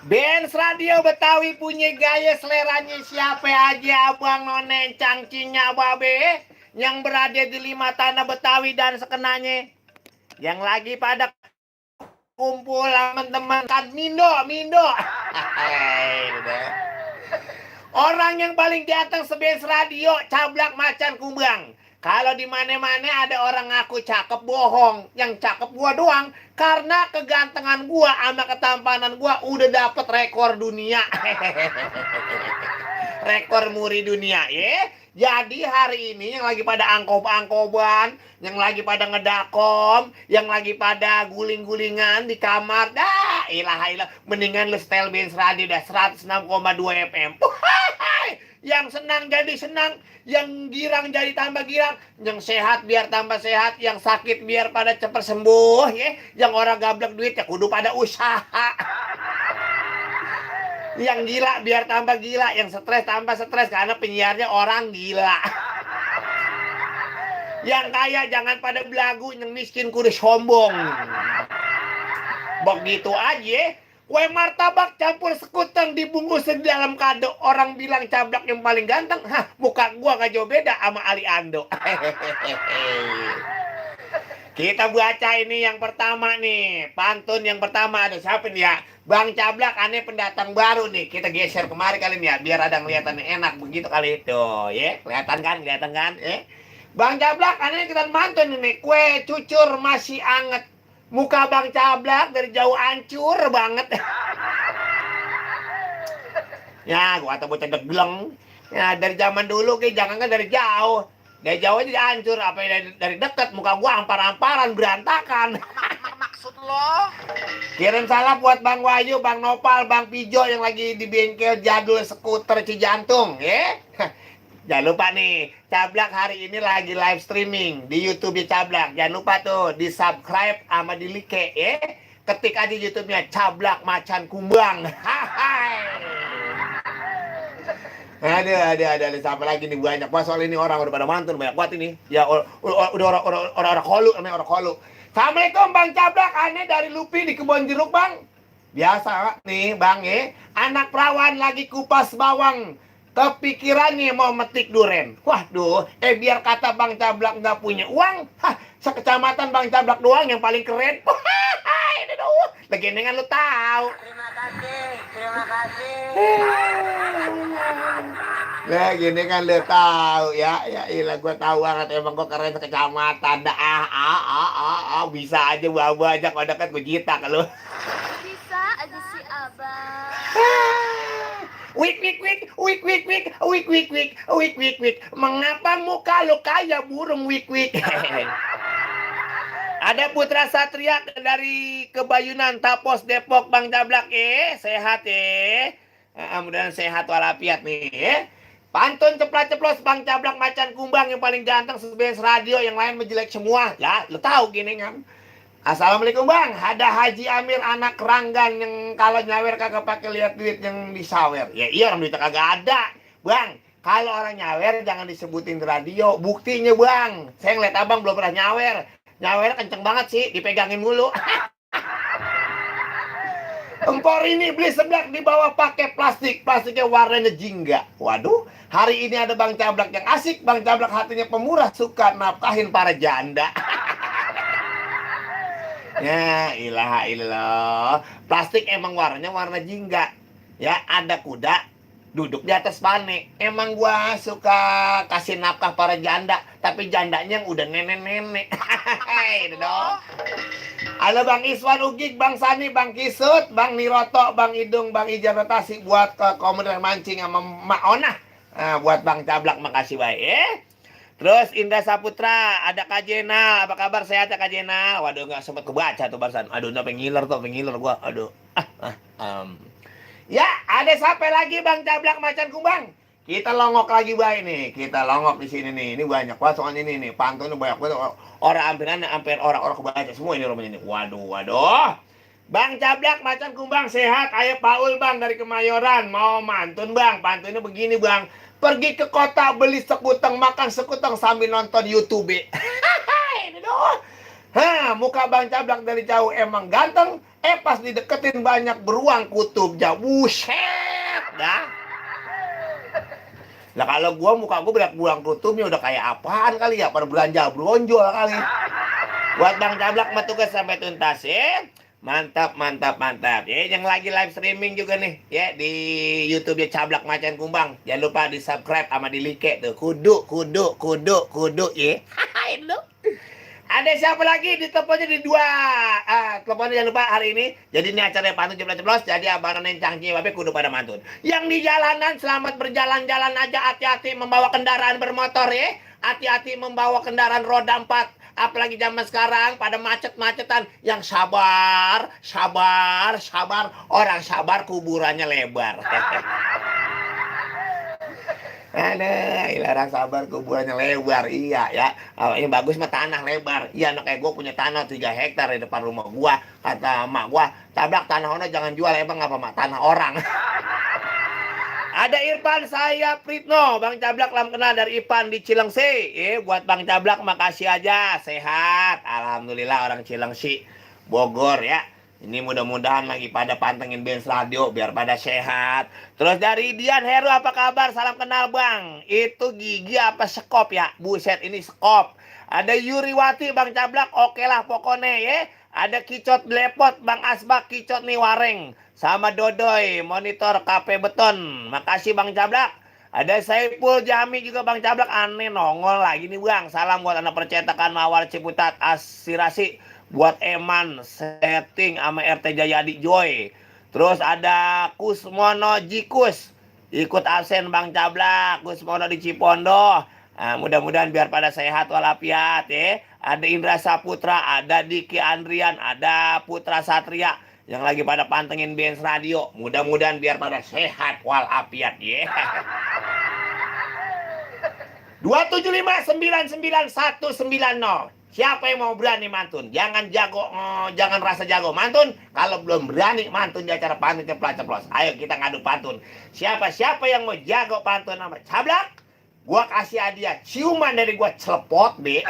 Benz Radio Betawi punya gaya seleranya siapa aja abang nonen cangcinya babe yang berada di 5 tanah Betawi dan sekenanya yang lagi pada kumpul teman-teman kan Mindo. Orang yang paling datang sebes radio cablak macan kumbang. Kalau di mana-mana ada orang ngaku cakep bohong, yang cakep gua doang karena kegantengan gua sama ketampanan gua udah dapet rekor dunia. Rekor muri dunia ya. Jadi hari ini yang lagi pada angkop-angkoban, yang lagi pada ngedakom, yang lagi pada guling-gulingan di kamar, dah ilah mendingan lu setel Benz Radio dah 106,2 FM. Yang senang jadi senang, yang girang jadi tambah girang, yang sehat biar tambah sehat, yang sakit biar pada cepat sembuh ya, yang orang gablek duit ya kudu pada usaha. Yang gila biar tambah gila, yang stres tambah stres karena penyiarnya orang gila. Yang kaya jangan pada belagu, yang miskin kudu sombong. Begitu aja. Kue martabak campur sekutang dibungkus di dalam kado. Orang bilang cablak yang paling ganteng. Hah, muka gua gak jauh beda sama Ali Ando. Kita baca ini yang pertama nih. Pantun yang pertama ada siapa nih ya? Bang Cablak aneh pendatang baru nih. Kita geser kemari kali nih ya. Biar ada ngeliatannya enak begitu kali itu. Ya, kelihatan kan? Bang Cablak aneh kita pantun ini. Kue cucur masih anget. Muka Bang Cablak dari jauh hancur banget. Ya, gua kata bocah degleng. Ya, dari zaman dulu kayak jangan kan dari jauh. Dari jauh aja hancur, apa dari dekat muka gua ampar-amparan berantakan. Maksud lo? Kirim salam buat Bang Wahyu, Bang Nopal, Bang Pijo yang lagi di bengkel jadul skuter Cijantung, ya. Jangan lupa nih, Cablak hari ini lagi live streaming di YouTube Cablak. Jangan lupa tuh di subscribe sama di like ya. Ketik aja YouTube-nya Cablak Macan Kumbang. Ada siapa lagi nih banyak. Wah, soal ini orang udah pada mantun banyak banget ini. Ya udah orang kolu namanya orang kolu. Assalamualaikum Bang Cablak, aneh dari Lupi di Kebon Jeruk Bang. Biasa nih Bang ya. Anak perawan lagi kupas bawang. Kepikirannya mau metik duren. Waduh, biar kata Bang Cablak nggak punya uang, sekecamatan Bang Cablak doang yang paling keren. Legendengan lu tahu. Terima kasih. Nah gini kan lu tahu ya ilah gue tahu banget emang gue keren sekecamatan. Bisa aja bawa aja kalau dekat gue jitak lu. Bisa aja si abang. Wik. Mengapa muka lo kayak burung wik. Ada Putra Satria dari Kebayunan, Tapos, Depok, Bang Cablak sehat mudah-mudahan sehat walafiat nih Pantun ceplas-ceplos Bang Cablak Macan Kumbang yang paling ganteng sebes radio, yang lain menjelek semua. Ya, lo tahu gini kan. Assalamualaikum Bang, ada Haji Amir anak Ranggan yang kalau nyawer kagak pakai lihat duit yang disawer. Ya iya orang duitnya kagak ada. Bang, kalau orang nyawer jangan disebutin di radio. Buktinya Bang, saya ngeliat abang belum pernah nyawer. Nyawer kenceng banget sih, dipegangin mulu. Empor ini beli seblak di bawah pakai plastiknya warnanya jingga. Waduh, hari ini ada Bang Cablak yang asik. Bang Cablak hatinya pemurah, suka nafkahin para janda. Ya ilah. Plastik emang warnanya warna jingga. Ya ada kuda duduk di atas pane. Emang gua suka kasih nafkah para janda, tapi jandanya yang udah nenek-nenek. Halo Bang Iswan Ugik, Bang Sani, Bang Kisut, Bang Niroto, Bang Idung, Bang Ijar Rotasi buat ke komunitas mancing sama Mak Ona. Nah, buat Bang Cablak makasih baik Terus Indah Saputra, ada Kak Jena, apa kabar, sehat ya Kak Jena? Waduh nggak sempet kebaca tuh barusan. Aduh udah pengiler gua. Aduh. Ya, ada siapa lagi Bang Cablak Macan Kumbang? Kita longok lagi baik nih. Kita longok di sini nih. Ini banyak banget soalnya ini nih. Pantunnya banyak banget. Hampir orang-orang kebaca semua ini rumahnya ini. Waduh. Bang Cablak Macan Kumbang sehat. Ayo Paul Bang dari Kemayoran. Mau mantun Bang. Pantunnya begini Bang. Pergi ke kota beli sekutang, makan sekutang sambil nonton YouTube. Ini doh. Muka Bang Cablak dari jauh emang ganteng. Pas dideketin banyak beruang kutubnya. Buset dah. Lah kalau muka gua banyak beruang kutubnya udah kayak apaan kali ya? Pada belanja bronjol kali. Buat Bang Cablak mah tugas sampai tuntas ya. Mantap. Yang lagi live streaming juga nih ya di YouTube-nya Cablak Macan Kumbang. Jangan lupa di-subscribe sama di-like tuh. Kudu ya. Hai lu. Ada siapa lagi di teleponnya di dua. Teleponnya jangan lupa hari ini. Jadi ini acaranya pantun ceplos. Jadi abang nenek cangci babe kudu pada mantun. Yang di jalanan selamat berjalan-jalan aja, hati-hati membawa kendaraan bermotor ya. Hati-hati membawa kendaraan roda 4. Apalagi zaman sekarang pada macet-macetan. Yang sabar. Orang sabar kuburannya lebar. Larang sabar kuburannya lebar. Iya ya. Ini bagus mah tanah lebar. Iya, anak kayak gue punya tanah 3 hektar di depan rumah gua. Kata emak gua, Cablak tanah ona jangan jual, emang apa mak tanah orang. Ada Irfan, saya Pritno. Bang Cablak lam kenal dari Irfan di Cilengsi. Buat Bang Cablak makasih aja, sehat. Alhamdulillah orang Cilengsi, Bogor ya. Ini mudah-mudahan lagi pada pantengin Benz Radio biar pada sehat. Terus dari Dian Heru, apa kabar? Salam kenal Bang. Itu gigi apa sekop ya? Buset, ini sekop. Ada Yuriwati, Bang Cablak, oke lah pokoknya ya. Ada Kicot Blepot, Bang Asbak, Kicot nih Wareng. Sama Dodoy, monitor KP Beton. Makasih Bang Cablak. Ada Saiful Jami juga Bang Cablak, aneh nongol lagi nih Bang. Salam buat anak percetakan Mawar Ciputat Aspirasi. Buat Eman setting sama RT Jayadi Joy. Terus ada Kusmono Jikus, ikut absen Bang Cablak. Kusmono di Cipondo. Mudah-mudahan biar pada sehat walafiat ya. Ada Indra Saputra, ada Diki Andrian, ada Putra Satria yang lagi pada pantengin Benz Radio. Mudah-mudahan biar pada sehat walafiat ya. 275999190. Siapa yang mau berani mantun? Jangan jangan rasa jago mantun. Kalau belum berani mantun di acara pantun ceplos. Ayo kita ngadu pantun. Siapa yang mau jago pantun sama Cablak? Gua kasih hadiah ciuman dari gua celepot deh.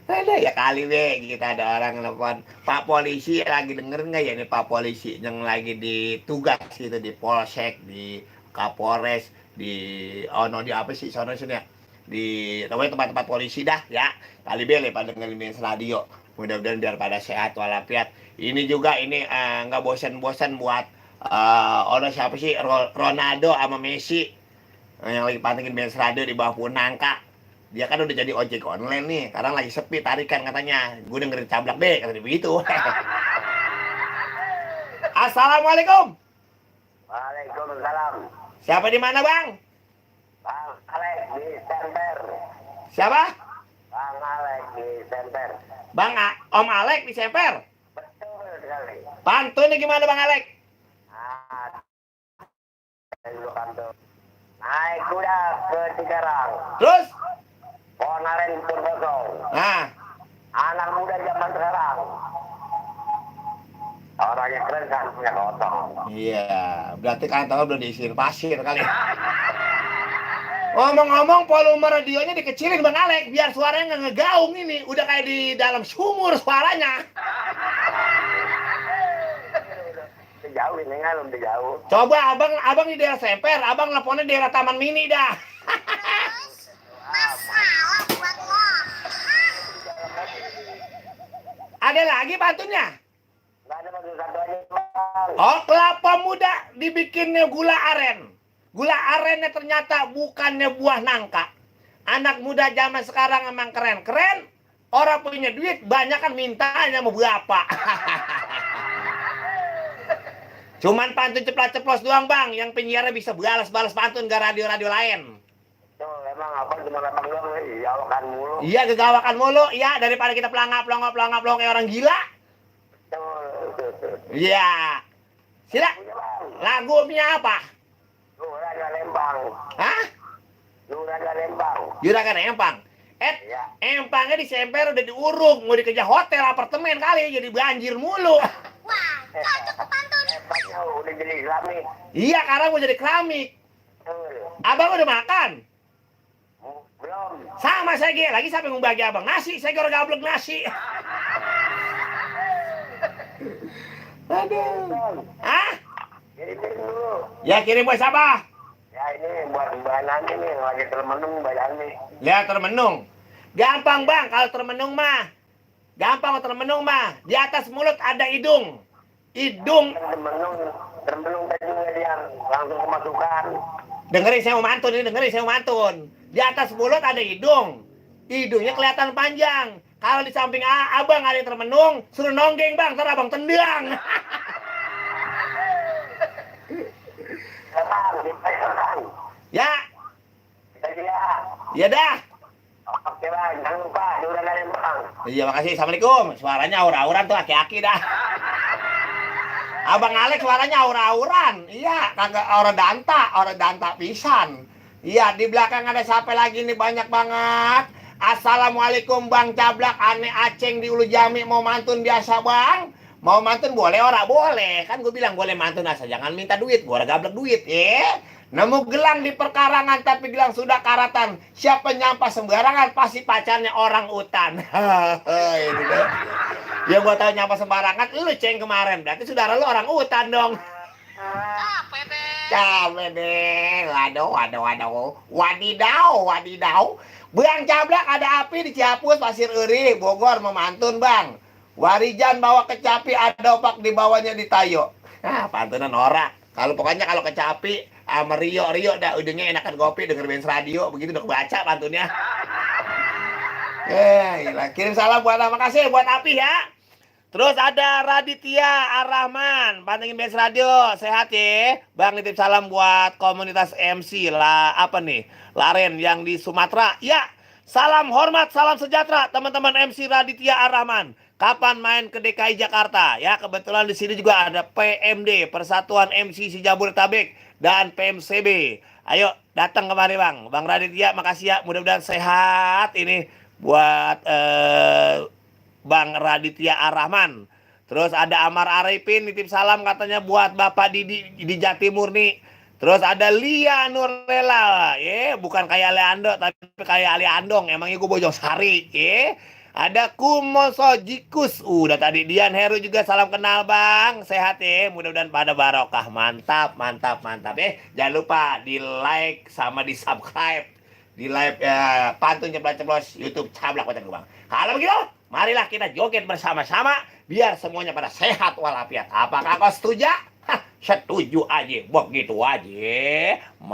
Ada ya kali deh kita ada orang nelfon. Pak polisi lagi denger nggak ya nih Pak polisi yang lagi ditugas gitu di Polsek, di Kapolres, di di apa sih sono sini ya? Di tempat-tempat polisi dah ya. Kali bele pada dengerin Benz Radio. Mudah-mudahan biar pada sehat walafiat. Ini juga nggak bosan-bosan buat siapa sih Ronaldo sama Messi yang lagi pantengin Benz Radio di bawah pohon nangka. Dia kan udah jadi ojek online nih. Sekarang lagi sepi tarikan katanya. Gue dengerin Cablak deh katanya begitu. Assalamualaikum. Waalaikumsalam. Siapa di mana Bang? Bang Alek di Semper. Siapa? Bang Alek di Semper. Om Alek di Semper. Betul sekali. Pantunnya gimana Bang Alek? Naik kuda ke Cikarang. Terus? Pohon aren pun kosong. Nah, Anak muda zaman sekarang. Orangnya keren kan punya kosong. iya, berarti kantongnya belum diisiin pasir kali. Ngomong-ngomong volume radionya dikecilin Bang Alek biar suaranya nggak ngegaung ini. Udah kayak di dalam sumur suaranya. Jauh ini ngalum jauh. Coba abang di daerah Semper, abang teleponnya daerah Taman Mini dah. Masalah buat lo. Ada lagi pantunnya? Nggak ada bagus satu aja bang. Oh, kelapa muda dibikinnya gula aren. Gula arennya ternyata bukannya buah nangka. Anak muda zaman sekarang emang keren. Keren. Orang punya duit, banyak kan mintanya mau berapa. Cuman pantun ceplos-ceplos doang Bang. Yang penyiarnya bisa balas-balas pantun gak radio-radio lain. Tuh emang apa cuma datang doang gawakan mulu. Iya, gegawakan mulu. Iya, daripada kita pelangap kayak orang gila. Tuh. Iya. Sila. Punya bang. Lagunya apa? Juragan Lembang. Hah? Juragan Lembang. Juragan Empang. Iya. Empangnya di Semper udah diuruk. Mau dikejar hotel, apartemen kali. Jadi banjir mulu. Wah, cocok ke pantun. Lembangnya udah jadi Islamik. Iya, karena mau jadi keramik. Tuh. Abang udah makan? Belum. Sama saya lagi siapa yang mau bagi abang? Nasi, saya gablek nasi. Aduh. Ah? Kirim dulu. Ya kirim buat siapa? Ya ini buat Mbak Nani nih, lagi termenung Mbak Nani. Ya termenung. Gampang bang, kalau termenung mah. Gampang termenung mah. Di atas mulut ada hidung. Hidung. Termenung tadi nggak dia langsung kemasukan. Dengerin saya mau mantun ini, dengerin saya mau mantun. Di atas mulut ada hidung. Hidungnya kelihatan panjang. Kalau di samping abang ada yang termenung, suruh nonggeng bang, ntar abang tendang. Sekarang, dibayarkan. Ya, Kita dia. ya dah. Oke bang, jangan lupa diulang lain bang. Iya makasih, assalamualaikum. Suaranya aura-auran tuh aki-aki dah. Abang Alex suaranya aura-auran. Iya, kagak aura danta pisan. Iya, di belakang ada siapa lagi nih, banyak banget. Assalamualaikum Bang Cablak, Ane Aceng di Ulu Jami, mau mantun biasa bang? Mau mantun boleh ora? Boleh. Kan gue bilang boleh mantun asal jangan minta duit, gue ora gablek duit ya. Nemu gelang di perkarangan tapi gelang sudah karatan. Siapa nyampah sembarangan pasti pacarnya orang utan. Ini deh. Ya gua tahu nyampah sembarangan, lu ceng kemarin. Berarti saudara lu orang utan dong. Capek deh. Waduh. Wadidaw. Bang Cablak ada api di Ciapus, Pasir Eri, Bogor memantun bang. Warijan bawa kecapi, ada opak di bawahnya di Tayo. Pantunan norak. Pokoknya kalau kecapi sama Rio dah ujungnya enakan kopi denger Benz Radio, begitu udah kebaca pantunnya. Gila. Kirim salam buat makasih buat Api ya. Terus ada Raditya Arrahman, pantengin Benz Radio, sehat ya. Bang nitip salam buat komunitas MC lah Laren yang di Sumatera. Ya, salam hormat, salam sejahtera teman-teman MC Raditya Arrahman. Kapan main ke DKI Jakarta? Ya, kebetulan di sini juga ada PMD, Persatuan MC Jabodetabek dan PMCB. Ayo datang kemari bang. Bang Raditya, makasih ya. Mudah-mudahan sehat ini buat Bang Raditya Arrahman. Terus ada Amar Arifin nitip salam katanya buat Bapak Didi di Jatimur nih. Terus ada Lia Nurlela, bukan kayak Leando tapi kayak Ali Andong. Emangnya gue Bojong Sari, Ada Kumoso Jikus. Udah tadi Dian Heru juga salam kenal bang. Sehat ya. Mudah-mudahan pada barokah. Mantap. Jangan lupa di like sama di subscribe. Di live pantun ceplos YouTube Cablak Wacan Bang. Kalau begitu, marilah kita joget bersama-sama biar semuanya pada sehat walafiat. Apakah kau setuju? Setuju aja. Begitu aja.